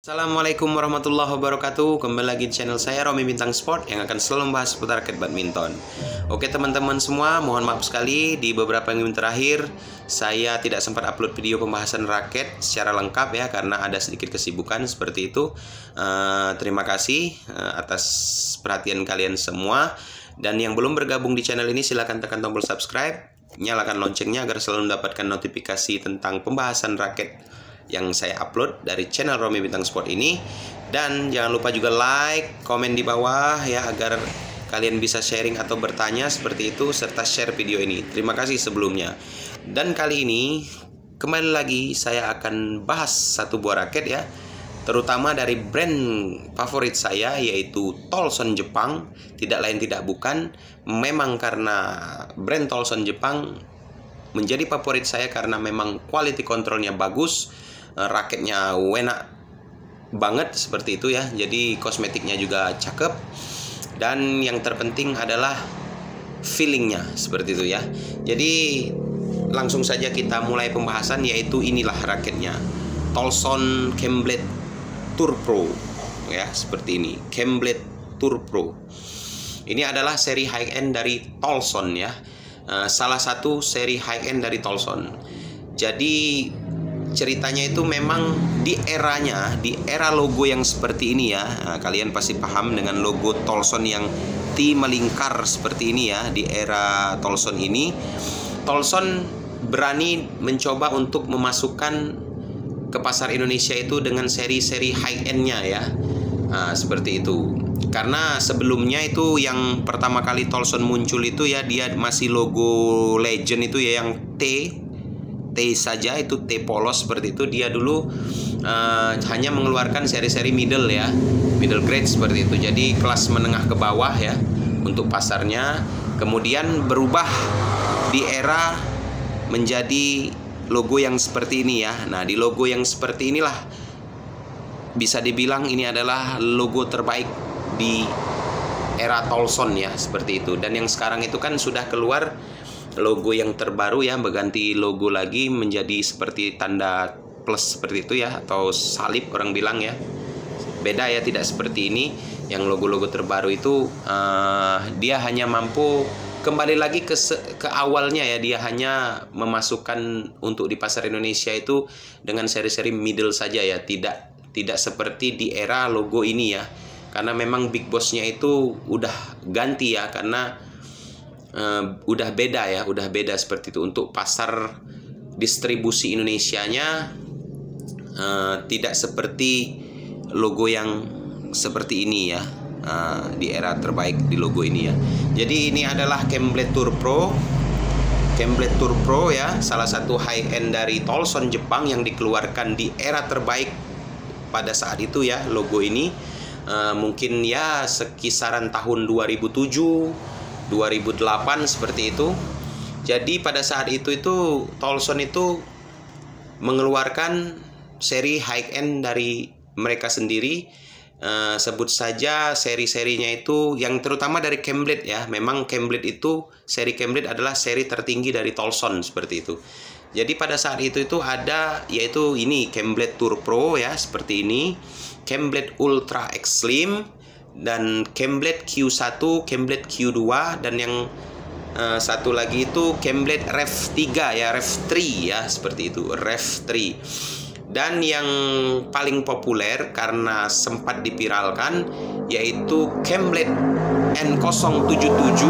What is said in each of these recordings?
Assalamualaikum warahmatullahi wabarakatuh. Kembali lagi di channel saya Romi Bintang Sport yang akan selalu membahas seputar raket badminton. Oke teman-teman semua, mohon maaf sekali di beberapa minggu terakhir saya tidak sempat upload video pembahasan raket secara lengkap ya, karena ada sedikit kesibukan seperti itu. Terima kasih atas perhatian kalian semua. Dan yang belum bergabung di channel ini silahkan tekan tombol subscribe, nyalakan loncengnya agar selalu mendapatkan notifikasi tentang pembahasan raket yang saya upload dari channel Romi Bintang Sport ini. Dan jangan lupa juga like, komen di bawah ya, agar kalian bisa sharing atau bertanya seperti itu, serta share video ini. Terima kasih sebelumnya. Dan kali ini kembali lagi saya akan bahas satu buah raket ya, terutama dari brand favorit saya, yaitu Tolson Jepang. Tidak lain tidak bukan, memang karena brand Tolson Jepang menjadi favorit saya karena memang quality controlnya bagus, raketnya enak banget seperti itu ya. Jadi kosmetiknya juga cakep, dan yang terpenting adalah feelingnya seperti itu ya. Jadi langsung saja kita mulai pembahasan, yaitu inilah raketnya, Tolson Camelblade Tour Pro ya, seperti ini, Camelblade Tour Pro. Ini adalah seri high end dari Tolson ya, salah satu seri high end dari Tolson. Jadi ceritanya itu memang di era logo yang seperti ini ya. Nah, kalian pasti paham dengan logo Tolson yang T melingkar seperti ini ya. Di era Tolson ini, Tolson berani mencoba untuk memasukkan ke pasar Indonesia itu dengan seri-seri high end-nya ya. Nah, seperti itu. Karena sebelumnya itu yang pertama kali Tolson muncul itu ya, dia masih logo legend itu ya, yang T saja, itu T polos seperti itu. Dia dulu hanya mengeluarkan seri-seri middle ya, middle grade seperti itu. Jadi kelas menengah ke bawah ya untuk pasarnya. Kemudian berubah di era menjadi logo yang seperti ini ya. Nah, di logo yang seperti inilah bisa dibilang ini adalah logo terbaik di era Tolson ya, seperti itu. Dan yang sekarang itu kan sudah keluar logo yang terbaru ya, berganti logo lagi menjadi seperti tanda plus seperti itu ya, atau salib orang bilang ya. Beda ya, tidak seperti ini. Yang logo-logo terbaru itu dia hanya mampu kembali lagi ke awalnya ya. Dia hanya memasukkan untuk di pasar Indonesia itu dengan seri-seri middle saja ya, tidak seperti di era logo ini ya. Karena memang big bossnya itu udah ganti ya, karena udah beda ya, udah beda seperti itu. Untuk pasar distribusi Indonesianya tidak seperti logo yang seperti ini ya, di era terbaik di logo ini ya. Jadi ini adalah Camelblade Tour Pro, Camelblade Tour Pro ya, salah satu high end dari Tolson Jepang yang dikeluarkan di era terbaik pada saat itu ya. Logo ini mungkin ya sekisaran tahun 2007 2008 seperti itu. Jadi pada saat itu Tolson itu mengeluarkan seri high end dari mereka sendiri. Sebut saja seri-serinya itu yang terutama dari Camelblade ya. Memang Camelblade itu, seri Camelblade adalah seri tertinggi dari Tolson seperti itu. Jadi pada saat itu ada, yaitu ini Camelblade Tour Pro ya, seperti ini, Camelblade Ultra X Slim, dan Camelblade Q1, Camelblade Q2, dan yang satu lagi itu Camelblade Rev 3 ya, Rev 3 ya, seperti itu, Rev 3. Dan yang paling populer karena sempat dipiralkan yaitu Camelblade N077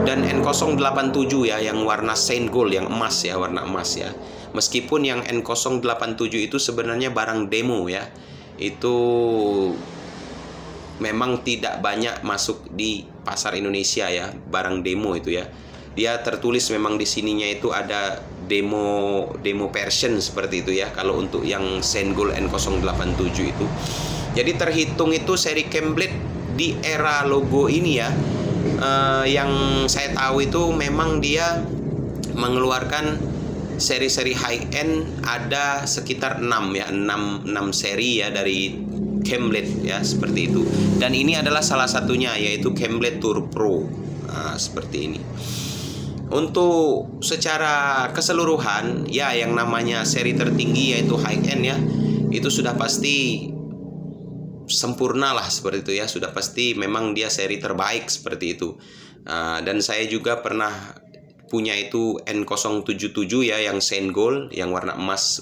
dan N087 ya, yang warna Saint Gold, yang emas ya, warna emas ya. Meskipun yang N087 itu sebenarnya barang demo ya, itu memang tidak banyak masuk di pasar Indonesia ya, barang demo itu ya. Dia tertulis memang di sininya itu ada demo version seperti itu ya, kalau untuk yang Saint Gold N087 itu. Jadi terhitung itu seri Camelblade di era logo ini ya, yang saya tahu itu memang dia mengeluarkan seri-seri high end ada sekitar 6 ya, 6 seri ya dari Camelblade ya, seperti itu. Dan ini adalah salah satunya, yaitu Camelblade Tour Pro. Nah, seperti ini. Untuk secara keseluruhan ya, yang namanya seri tertinggi yaitu high end ya, itu sudah pasti sempurna lah seperti itu ya, sudah pasti memang dia seri terbaik seperti itu. Dan saya juga pernah punya itu N077 ya, yang Saint Gold, yang warna emas,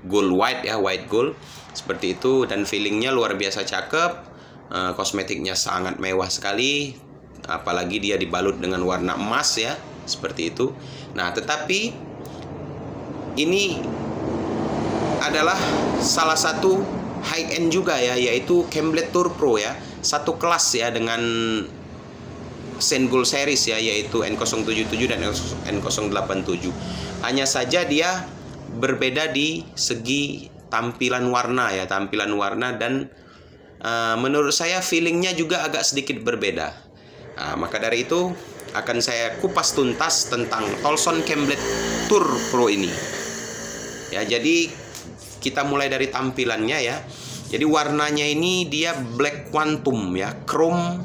gold white ya, white gold seperti itu. Dan feelingnya luar biasa cakep, kosmetiknya sangat mewah sekali, apalagi dia dibalut dengan warna emas ya, seperti itu. Nah, tetapi ini adalah salah satu high end juga ya, yaitu Camelot Tour Pro ya, satu kelas ya dengan Saint Gold series ya, yaitu N077 dan N087. Hanya saja dia berbeda di segi tampilan warna ya, tampilan warna, dan menurut saya feelingnya juga agak sedikit berbeda. Maka dari itu akan saya kupas tuntas tentang Tolson Camelot Tour Pro ini ya. Jadi kita mulai dari tampilannya ya. Jadi warnanya ini dia black quantum ya, chrome,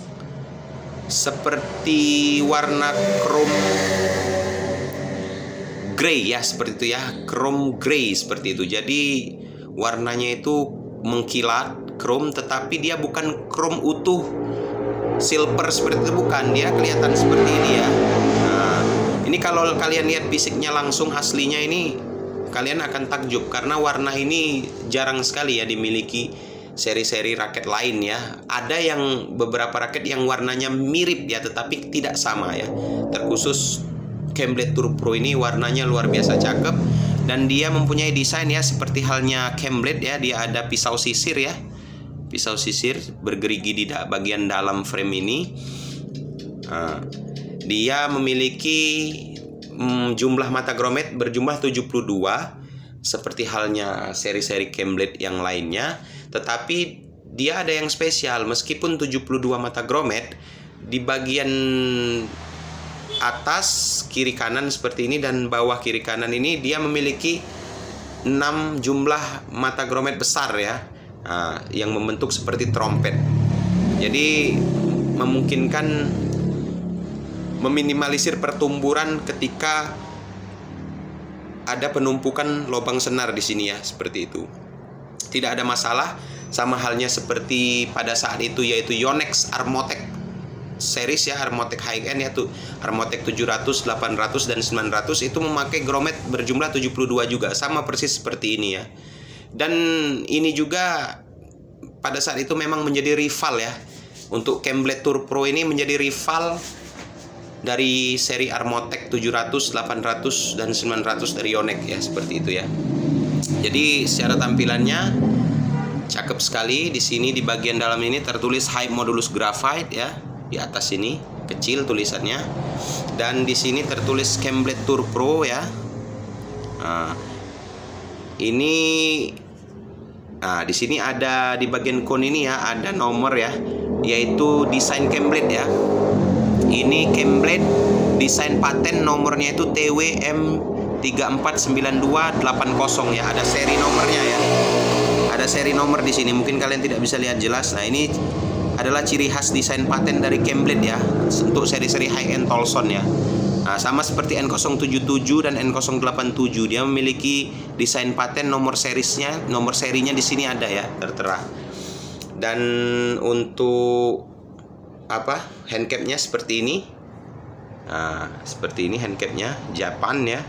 seperti warna chrome grey ya, seperti itu ya, chrome grey seperti itu. Jadi warnanya itu mengkilat chrome, tetapi dia bukan chrome utuh silver seperti itu, bukan. Dia kelihatan seperti ini ya. Nah, ini kalau kalian lihat fisiknya langsung aslinya ini, kalian akan takjub karena warna ini jarang sekali ya dimiliki seri-seri raket lain ya. Ada yang beberapa raket yang warnanya mirip ya, tetapi tidak sama ya. Terkhusus Camelot Tour Pro ini warnanya luar biasa cakep, dan dia mempunyai desain ya seperti halnya Camelot ya. Dia ada pisau sisir ya, pisau sisir bergerigi di bagian dalam frame ini. Dia memiliki jumlah mata grommet berjumlah 72 seperti halnya seri-seri Camelot yang lainnya. Tetapi dia ada yang spesial, meskipun 72 mata grommet, di bagian atas kiri kanan seperti ini dan bawah kiri kanan ini dia memiliki 6 jumlah mata grommet besar ya, yang membentuk seperti trompet. Jadi memungkinkan meminimalisir pertumburan ketika ada penumpukan lubang senar di sini ya, seperti itu. Tidak ada masalah, sama halnya seperti pada saat itu, yaitu Yonex Armotech series ya, Armotech high end yaitu Armotech 700, 800 dan 900 itu memakai grommet berjumlah 72 juga, sama persis seperti ini ya. Dan ini juga pada saat itu memang menjadi rival ya. Untuk Camelot Tour Pro ini menjadi rival dari seri Armotech 700, 800 dan 900 dari Yonex ya, seperti itu ya. Jadi secara tampilannya cakep sekali. Di sini di bagian dalam ini tertulis High Modulus Graphite ya, di atas ini kecil tulisannya. Dan di sini tertulis Camelot Tour Pro ya. Ini di sini ada di bagian kon ini ya, ada nomor ya, yaitu desain Camelot ya. Ini Camelot desain paten, nomornya itu TWM 349280 ya. Ada seri nomornya ya. Ada seri nomor di sini. Mungkin kalian tidak bisa lihat jelas. Nah, ini adalah ciri khas desain paten dari Camelot ya, untuk seri-seri high end Tolson ya. Nah, sama seperti N077 dan N087, dia memiliki desain paten, nomor serinya di sini ada ya, tertera. Dan untuk handcapnya seperti ini. Seperti ini handcapnya Japan ya.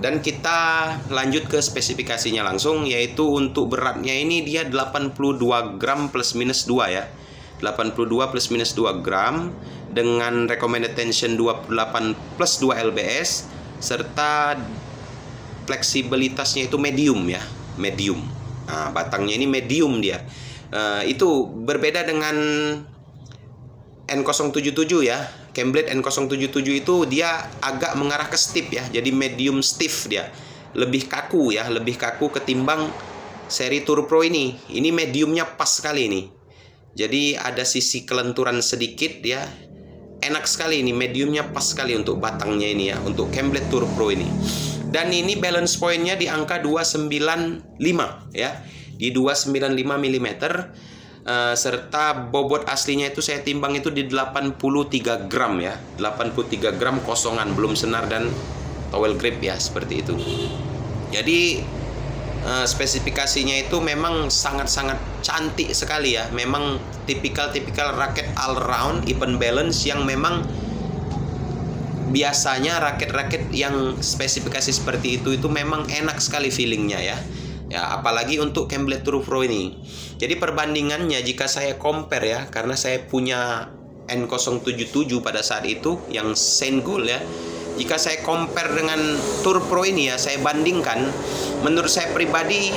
Dan kita lanjut ke spesifikasinya langsung, yaitu untuk beratnya ini dia 82 gram plus minus 2 ya. 82 plus minus 2 gram dengan recommended tension 28 plus 2 lbs, serta fleksibilitasnya itu medium ya, medium. Batangnya ini medium dia. Itu berbeda dengan N077 ya. Camelot N077 itu dia agak mengarah ke stiff ya, jadi medium stiff dia, lebih kaku ya, lebih kaku ketimbang seri Tour Pro ini. Ini mediumnya pas sekali ini, jadi ada sisi kelenturan sedikit ya, enak sekali ini, mediumnya pas sekali untuk batangnya ini ya, untuk Camelot Tour Pro ini. Dan ini balance pointnya di angka 295 ya, di 295 mm. Serta bobot aslinya itu saya timbang itu di 83 gram ya, 83 gram kosongan, belum senar dan towel grip ya, seperti itu. Jadi spesifikasinya itu memang sangat-sangat cantik sekali ya. Memang tipikal-tipikal raket all round even balance yang memang biasanya raket-raket yang spesifikasi seperti itu memang enak sekali feelingnya ya. Ya, apalagi untuk Camelback Tour Pro ini. Jadi perbandingannya jika saya compare ya, karena saya punya N077 pada saat itu yang Saint Gold ya. Jika saya compare dengan Tour Pro ini ya, saya bandingkan, menurut saya pribadi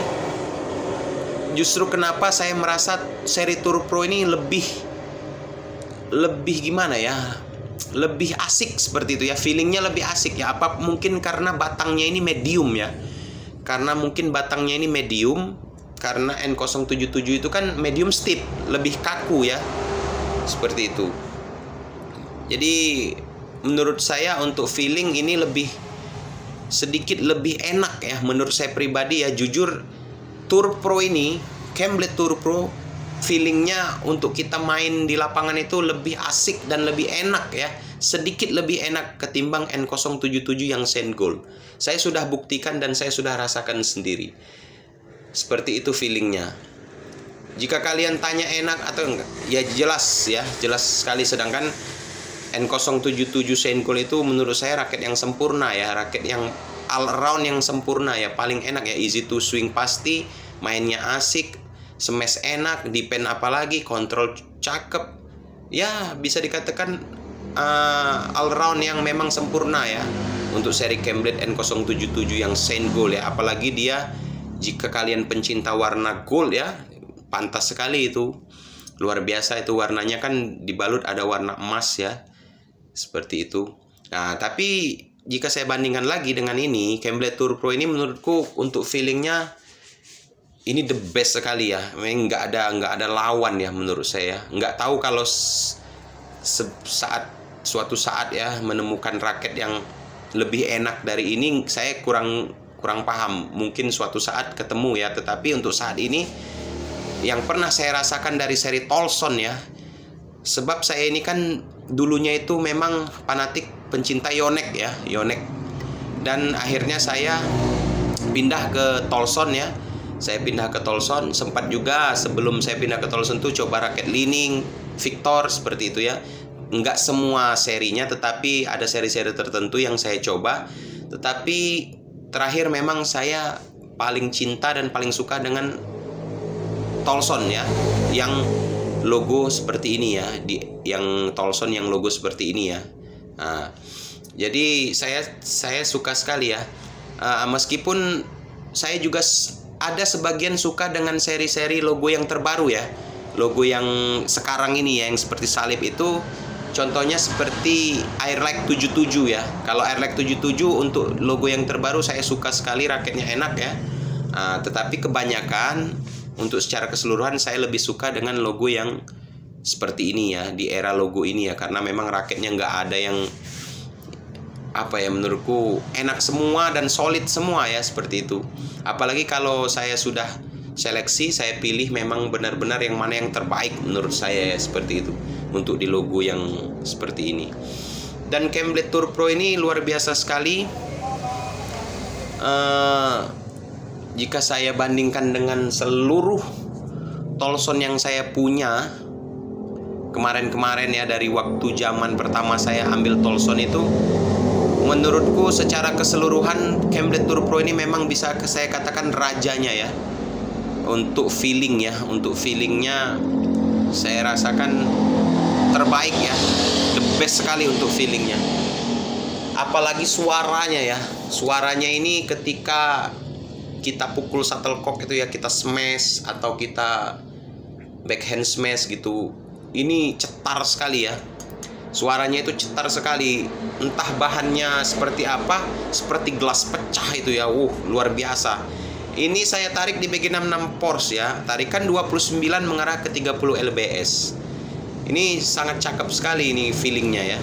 justru kenapa saya merasa seri Tour Pro ini lebih gimana ya, lebih asik seperti itu ya, feelingnya lebih asik ya. Apa mungkin karena batangnya ini medium ya, karena N077 itu kan medium stiff, lebih kaku ya, seperti itu. Jadi menurut saya untuk feeling ini sedikit lebih enak ya, menurut saya pribadi ya. Jujur Tour Pro ini, Camelback Tour Pro, feelingnya untuk kita main di lapangan itu lebih asik dan lebih enak ya, sedikit lebih enak ketimbang N077 yang Saint Gold. Saya sudah buktikan dan saya sudah rasakan sendiri, seperti itu feelingnya. Jika kalian tanya enak atau enggak, ya jelas sekali. Sedangkan N077 Saint Gold itu menurut saya raket yang sempurna ya, raket yang all round yang sempurna ya, paling enak ya, easy to swing pasti, mainnya asik, smash enak, defend apalagi, kontrol cakep. Ya bisa dikatakan all round yang memang sempurna ya untuk seri Camelback N077 yang Saint Gold ya. Apalagi dia, jika kalian pencinta warna gold ya, pantas sekali itu. Luar biasa itu warnanya, kan dibalut ada warna emas ya, seperti itu. Nah, tapi jika saya bandingkan lagi dengan ini, Camelback Tour Pro ini menurutku untuk feelingnya ini the best sekali ya. Memang nggak ada lawan ya menurut saya. Nggak tahu kalau suatu saat ya menemukan raket yang lebih enak dari ini, saya kurang paham. Mungkin suatu saat ketemu ya. Tetapi untuk saat ini yang pernah saya rasakan dari seri Tolson ya. Sebab saya ini kan dulunya itu memang fanatik pencinta Yonex ya, Yonex. Dan akhirnya saya pindah ke Tolson ya. Saya pindah ke Tolson, sempat juga sebelum saya pindah ke Tolson tuh coba raket Li-Ning, Victor seperti itu ya. Enggak semua serinya, tetapi ada seri-seri tertentu yang saya coba. Tetapi terakhir memang saya paling cinta dan paling suka dengan Tolson ya, yang logo seperti ini ya, yang Tolson yang logo seperti ini ya. Nah, jadi saya suka sekali ya. Meskipun saya juga ada sebagian suka dengan seri-seri logo yang terbaru ya, logo yang sekarang ini ya, yang seperti salib itu. Contohnya seperti Airlight 77 ya. Kalau Airlight 77 untuk logo yang terbaru saya suka sekali, raketnya enak ya. Tetapi kebanyakan untuk secara keseluruhan saya lebih suka dengan logo yang seperti ini ya, di era logo ini ya, karena memang raketnya nggak ada yang apa ya, menurutku enak semua dan solid semua ya, seperti itu. Apalagi kalau saya sudah seleksi, saya pilih memang benar-benar yang mana yang terbaik menurut saya ya, seperti itu untuk di logo yang seperti ini. Dan Camelback Tour Pro ini luar biasa sekali. Jika saya bandingkan dengan seluruh Tolson yang saya punya kemarin-kemarin ya, dari waktu zaman pertama saya ambil Tolson itu, menurutku secara keseluruhan Camelback Tour Pro ini memang bisa saya katakan rajanya ya. Untuk feeling ya, untuk feelingnya saya rasakan terbaik ya, the best sekali untuk feelingnya. Apalagi suaranya ya, suaranya ini ketika kita pukul shuttlecock itu ya, kita smash atau kita backhand smash gitu, ini cetar sekali ya. Suaranya itu cetar sekali. Entah bahannya seperti apa, seperti gelas pecah itu ya. Luar biasa. Ini saya tarik di BG66 Porsche ya. Tarikan 29 mengarah ke 30 lbs. Ini sangat cakep sekali ini feelingnya ya.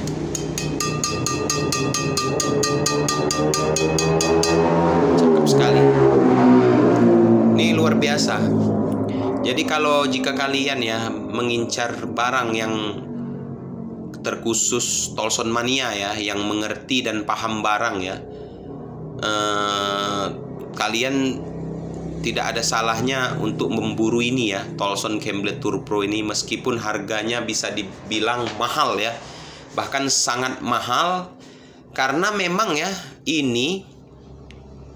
Cakep sekali. Ini luar biasa. Jadi kalau jika kalian ya mengincar barang yang terkhusus Tolson mania ya, yang mengerti dan paham barang ya, kalian tidak ada salahnya untuk memburu ini ya, Tolson Camelot Tour Pro ini, meskipun harganya bisa dibilang mahal ya, bahkan sangat mahal, karena memang ya ini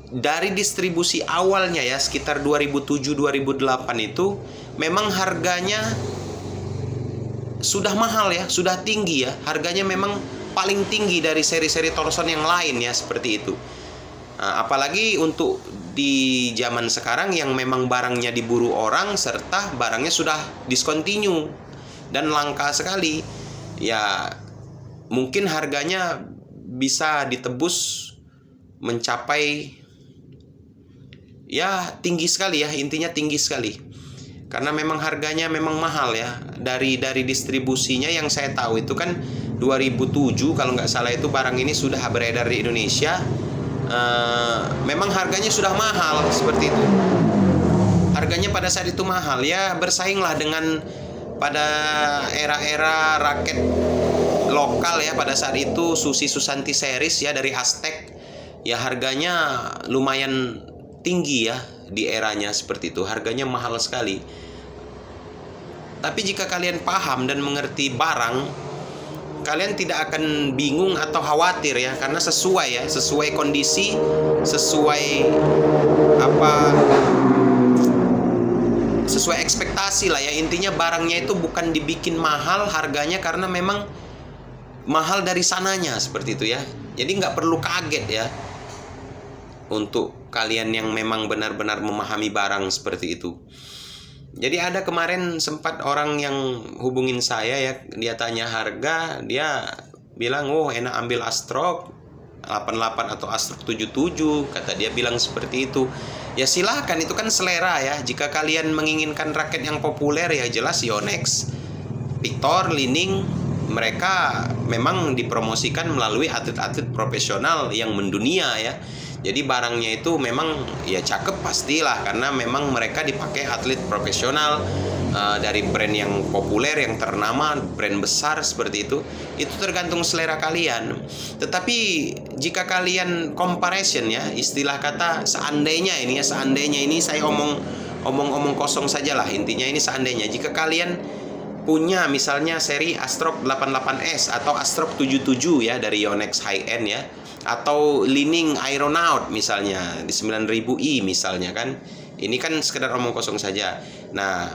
dari distribusi awalnya ya sekitar 2007-2008 itu memang harganya sudah mahal ya, sudah tinggi ya, harganya memang paling tinggi dari seri-seri Tolson yang lain ya, seperti itu. Nah, apalagi untuk di zaman sekarang yang memang barangnya diburu orang serta barangnya sudah discontinue dan langka sekali ya, mungkin harganya bisa ditebus mencapai ya tinggi sekali ya, intinya tinggi sekali, karena memang harganya memang mahal ya. Dari distribusinya yang saya tahu itu kan 2007 kalau nggak salah itu barang ini sudah beredar di Indonesia. Memang harganya sudah mahal seperti itu. Harganya pada saat itu mahal ya, bersainglah dengan pada era-era raket lokal ya pada saat itu, Susi Susanti series ya dari Aztec ya, harganya lumayan tinggi ya di eranya seperti itu, harganya mahal sekali. Tapi jika kalian paham dan mengerti barang, kalian tidak akan bingung atau khawatir ya, karena sesuai ya, sesuai kondisi, sesuai sesuai ekspektasi lah ya. Intinya barangnya itu bukan dibikin mahal harganya karena memang mahal dari sananya seperti itu ya. Jadi nggak perlu kaget ya untuk kalian yang memang benar-benar memahami barang seperti itu. Jadi ada kemarin sempat orang yang hubungin saya ya, dia tanya harga, dia bilang, oh enak ambil Astrok 88 atau Astrok 77, kata dia bilang seperti itu. Ya silahkan, itu kan selera ya. Jika kalian menginginkan raket yang populer ya jelas Yonex, Victor, Li-Ning, mereka memang dipromosikan melalui atlet-atlet profesional yang mendunia ya. Jadi barangnya itu memang ya cakep pastilah, karena memang mereka dipakai atlet profesional dari brand yang populer, yang ternama, brand besar seperti itu. Itu tergantung selera kalian. Tetapi jika kalian comparison ya, istilah kata seandainya ini ya, seandainya ini saya omong kosong saja lah, intinya ini seandainya. Jika kalian punya misalnya seri Astrok 88S atau Astrok 77 ya dari Yonex high end ya, atau Li-Ning Aeronaut misalnya di 9000i misalnya kan, ini kan sekedar omong kosong saja. Nah,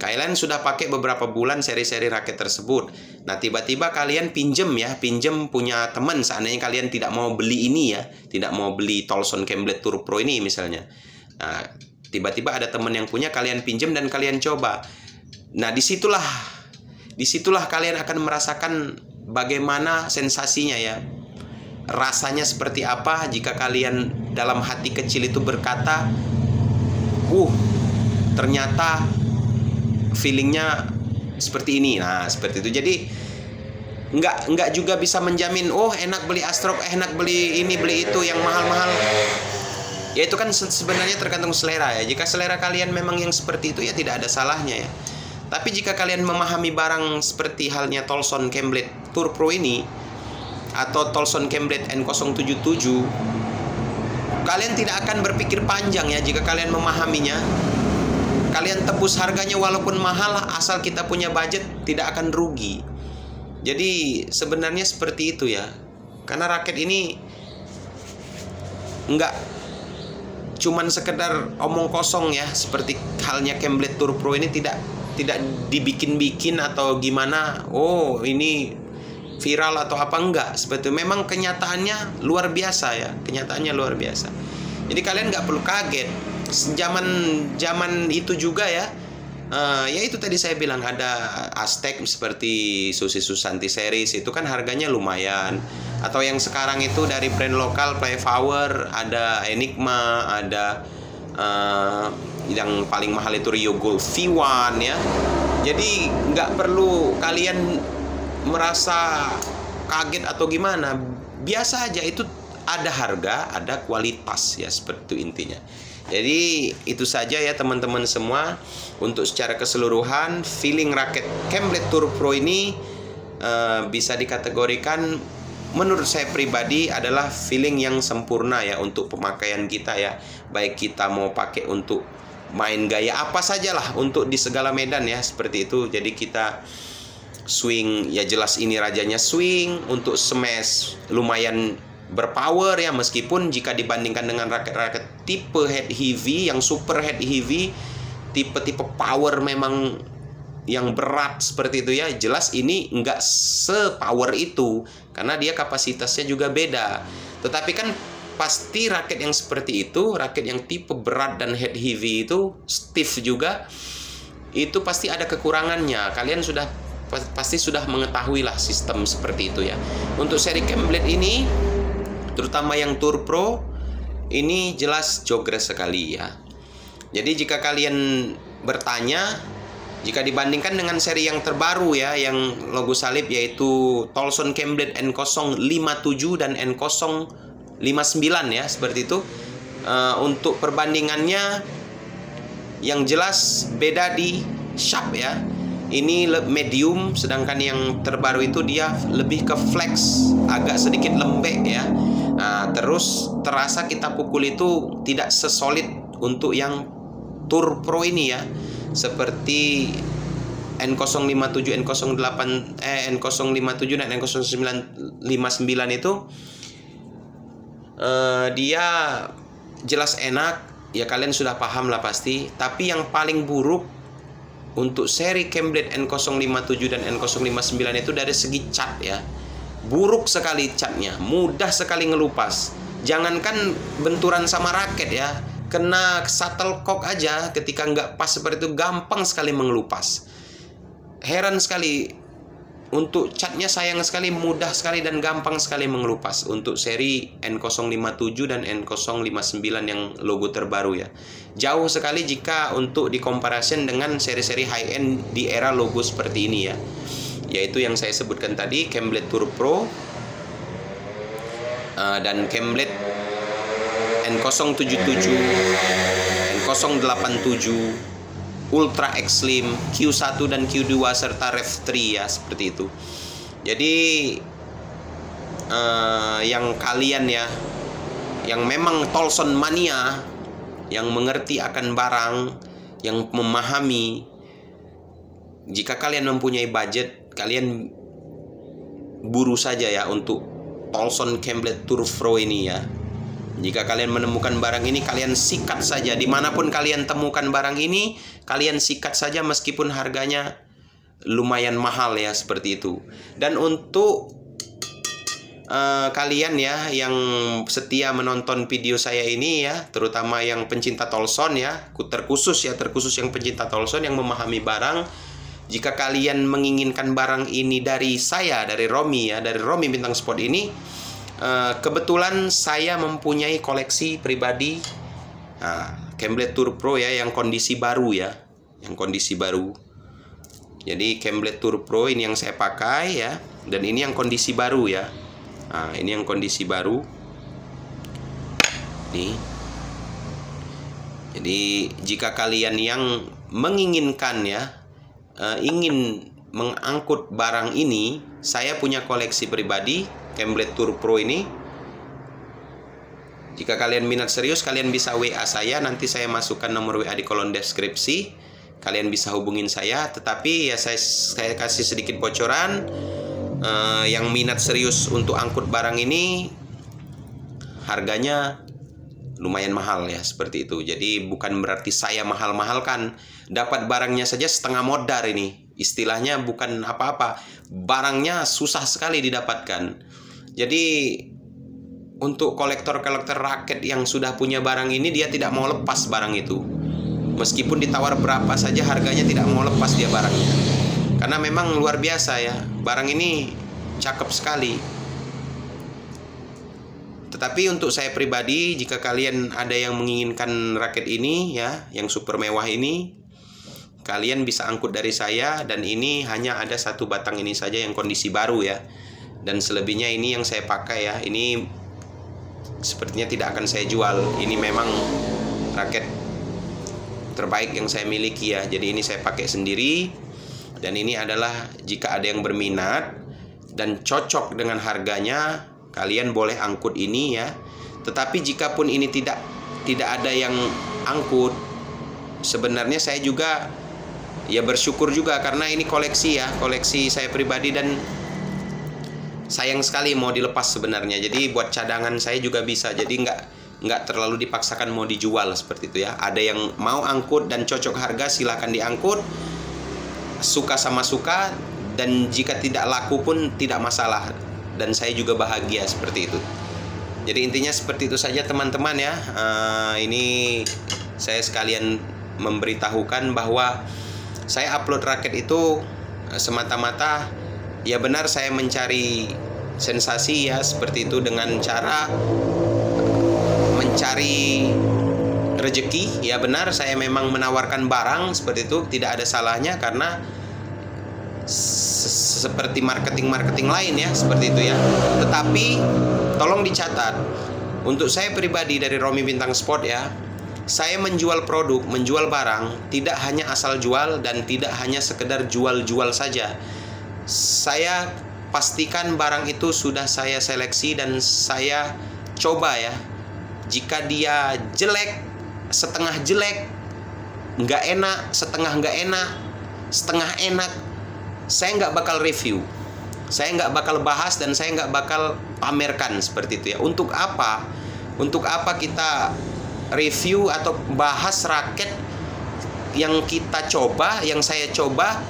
kalian sudah pakai beberapa bulan seri-seri raket tersebut. Nah, tiba-tiba kalian pinjem punya teman, seandainya kalian tidak mau beli ini ya, tidak mau beli Tolson Camelot Tour Pro ini misalnya. Nah, tiba-tiba ada teman yang punya, kalian pinjem dan kalian coba. Nah, disitulah kalian akan merasakan bagaimana sensasinya ya. Rasanya seperti apa jika kalian dalam hati kecil itu berkata, ternyata feelingnya seperti ini. Nah, seperti itu. Jadi nggak juga bisa menjamin, enak beli Astrok, enak beli ini, beli itu yang mahal-mahal. Ya itu kan sebenarnya tergantung selera ya. Jika selera kalian memang yang seperti itu ya tidak ada salahnya ya. Tapi jika kalian memahami barang seperti halnya Tolson Camelot Tour Pro ini atau Tolson Camelot N077, kalian tidak akan berpikir panjang ya. Jika kalian memahaminya, kalian tebus harganya walaupun mahal, asal kita punya budget, tidak akan rugi. Jadi sebenarnya seperti itu ya. Karena raket ini nggak cuman sekedar omong kosong ya, seperti halnya Camelot Tour Pro ini tidak dibikin-bikin atau gimana, ini viral atau apa, enggak. Seperti itu. Memang kenyataannya luar biasa ya, kenyataannya luar biasa. Jadi kalian nggak perlu kaget. Zaman itu juga ya, ya itu tadi saya bilang ada Aztec seperti Susi Susanti series, itu kan harganya lumayan. Atau yang sekarang itu dari brand lokal Playflower, ada Enigma, ada yang paling mahal itu Rio Gold V1 ya. Jadi nggak perlu kalian merasa kaget atau gimana, biasa aja. Itu ada harga, ada kualitas ya, seperti itu intinya. Jadi itu saja ya teman-teman semua. Untuk secara keseluruhan, feeling raket Camelot Tour Pro ini bisa dikategorikan menurut saya pribadi adalah feeling yang sempurna ya untuk pemakaian kita ya. Baik kita mau pakai untuk main gaya apa sajalah, untuk di segala medan ya, seperti itu. Jadi kita swing ya, jelas ini rajanya swing. Untuk smash lumayan berpower ya, meskipun jika dibandingkan dengan raket-raket tipe head heavy, yang super head heavy, tipe-tipe power memang yang berat seperti itu ya, jelas ini nggak sepower itu, karena dia kapasitasnya juga beda. Tetapi kan pasti raket yang seperti itu, raket yang tipe berat dan head heavy itu, stiff juga, itu pasti ada kekurangannya. Kalian pasti sudah mengetahui lah sistem seperti itu ya. Untuk seri Camelblade ini, terutama yang Tour Pro, ini jelas jogres sekali ya. Jadi jika kalian bertanya, jika dibandingkan dengan seri yang terbaru ya, yang logo salib, yaitu Tolson Camelblade N057 dan N059 ya, seperti itu. Untuk perbandingannya, yang jelas beda di sharp ya. Ini medium, sedangkan yang terbaru itu dia lebih ke flex, agak sedikit lembek ya. Terus terasa kita pukul itu tidak sesolid untuk yang Tour Pro ini ya. Seperti N057, N057 dan N059 itu dia jelas enak ya, kalian sudah paham lah pasti. Tapi yang paling buruk untuk seri Camelblade N057 dan N059 itu dari segi cat ya. Buruk sekali catnya, mudah sekali ngelupas. Jangankan benturan sama raket ya, kena shuttlecock aja ketika nggak pas seperti itu, gampang sekali mengelupas. Heran sekali, untuk catnya sayang sekali, mudah sekali dan gampang sekali mengelupas untuk seri N057 dan N059 yang logo terbaru ya. Jauh sekali jika untuk dikomparasikan dengan seri-seri high end di era logo seperti ini ya. Yaitu yang saya sebutkan tadi, Camelblade Tour Pro dan Camelblade N077, N087, Ultra Extreme, Q1 dan Q2 serta Rev 3 ya, seperti itu. Jadi yang kalian ya, yang memang Tolson mania, yang mengerti akan barang, yang memahami, jika kalian mempunyai budget, kalian buru saja ya untuk Tolson Camelblade Tour Pro ini ya. Jika kalian menemukan barang ini, kalian sikat saja. Dimanapun kalian temukan barang ini, kalian sikat saja meskipun harganya lumayan mahal ya, seperti itu. Dan untuk kalian ya yang setia menonton video saya ini ya, terutama yang pencinta Tolson ya, terkhusus yang pencinta Tolson yang memahami barang, jika kalian menginginkan barang ini dari saya, dari Romi ya, dari Romi Bintang Sport ini, kebetulan saya mempunyai koleksi pribadi Camelblade Tour Pro ya, yang kondisi baru ya, yang kondisi baru. Jadi Camelblade Tour Pro ini yang saya pakai ya, dan ini yang kondisi baru ya. Ini yang kondisi baru nih. Jadi jika kalian yang menginginkan ya, ingin mengangkut barang ini, saya punya koleksi pribadi Camelblade Tour Pro ini. Jika kalian minat serius, kalian bisa WA saya, nanti saya masukkan nomor WA di kolom deskripsi. Kalian bisa hubungin saya, tetapi ya saya kasih sedikit bocoran. Yang minat serius untuk angkut barang ini, harganya lumayan mahal ya, seperti itu. Jadi bukan berarti saya mahal-mahalkan. Dapat barangnya saja setengah modal ini. Istilahnya bukan apa-apa. Barangnya susah sekali didapatkan. Jadi untuk kolektor-kolektor raket yang sudah punya barang ini, dia tidak mau lepas barang itu. Meskipun ditawar berapa saja, harganya tidak mau lepas dia barangnya. Karena memang luar biasa ya, barang ini cakep sekali. Tetapi untuk saya pribadi, jika kalian ada yang menginginkan raket ini ya, yang super mewah ini, kalian bisa angkut dari saya. Dan ini hanya ada satu batang ini saja yang kondisi baru ya. Dan selebihnya ini yang saya pakai ya. Ini sepertinya tidak akan saya jual. Ini memang raket terbaik yang saya miliki ya. Jadi ini saya pakai sendiri. Dan ini adalah jika ada yang berminat, dan cocok dengan harganya, kalian boleh angkut ini ya. Tetapi jikapun ini tidak ada yang angkut, sebenarnya saya juga ya bersyukur juga, karena ini koleksi ya, koleksi saya pribadi, dan sayang sekali mau dilepas sebenarnya. Jadi buat cadangan saya juga bisa, jadi nggak terlalu dipaksakan mau dijual seperti itu ya. Ada yang mau angkut dan cocok harga, silahkan diangkut, suka sama suka, dan jika tidak laku pun tidak masalah, dan saya juga bahagia seperti itu. Jadi intinya seperti itu saja teman-teman ya. Ini saya sekalian memberitahukan bahwa saya upload raket itu semata-mata ya benar saya mencari sensasi ya, seperti itu, dengan cara mencari rezeki. Ya benar, saya memang menawarkan barang seperti itu, tidak ada salahnya, karena seperti marketing lain ya, seperti itu ya. Tetapi tolong dicatat, untuk saya pribadi dari Romi Bintang Sport ya, saya menjual produk, menjual barang, tidak hanya asal jual dan tidak hanya sekedar jual-jual saja. Saya pastikan barang itu sudah saya seleksi dan saya coba ya. Jika dia jelek, setengah jelek, nggak enak, setengah nggak enak, setengah enak, saya nggak bakal review, saya nggak bakal bahas, dan saya nggak bakal pamerkan seperti itu ya. Untuk apa? Untuk apa kita review atau bahas raket yang kita coba, yang saya coba,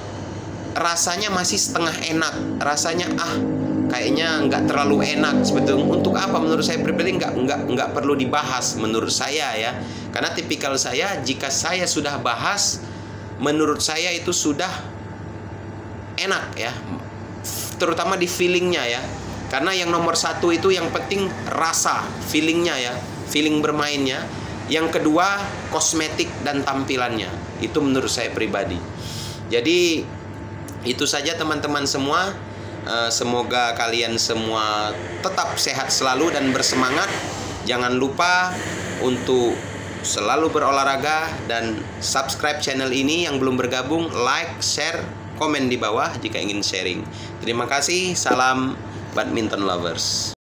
rasanya masih setengah enak, rasanya kayaknya nggak terlalu enak sebetulnya. Untuk apa? Menurut saya pribadi nggak perlu dibahas menurut saya ya, karena tipikal saya, jika saya sudah bahas, menurut saya itu sudah enak ya, terutama di feelingnya ya, karena yang nomor satu itu yang penting rasa, feelingnya ya, feeling bermainnya. Yang kedua kosmetik dan tampilannya, itu menurut saya pribadi. Jadi itu saja teman-teman semua. Semoga kalian semua tetap sehat selalu dan bersemangat. Jangan lupa untuk selalu berolahraga, dan subscribe channel ini yang belum bergabung, like, share, komen di bawah jika ingin sharing. Terima kasih, salam badminton lovers.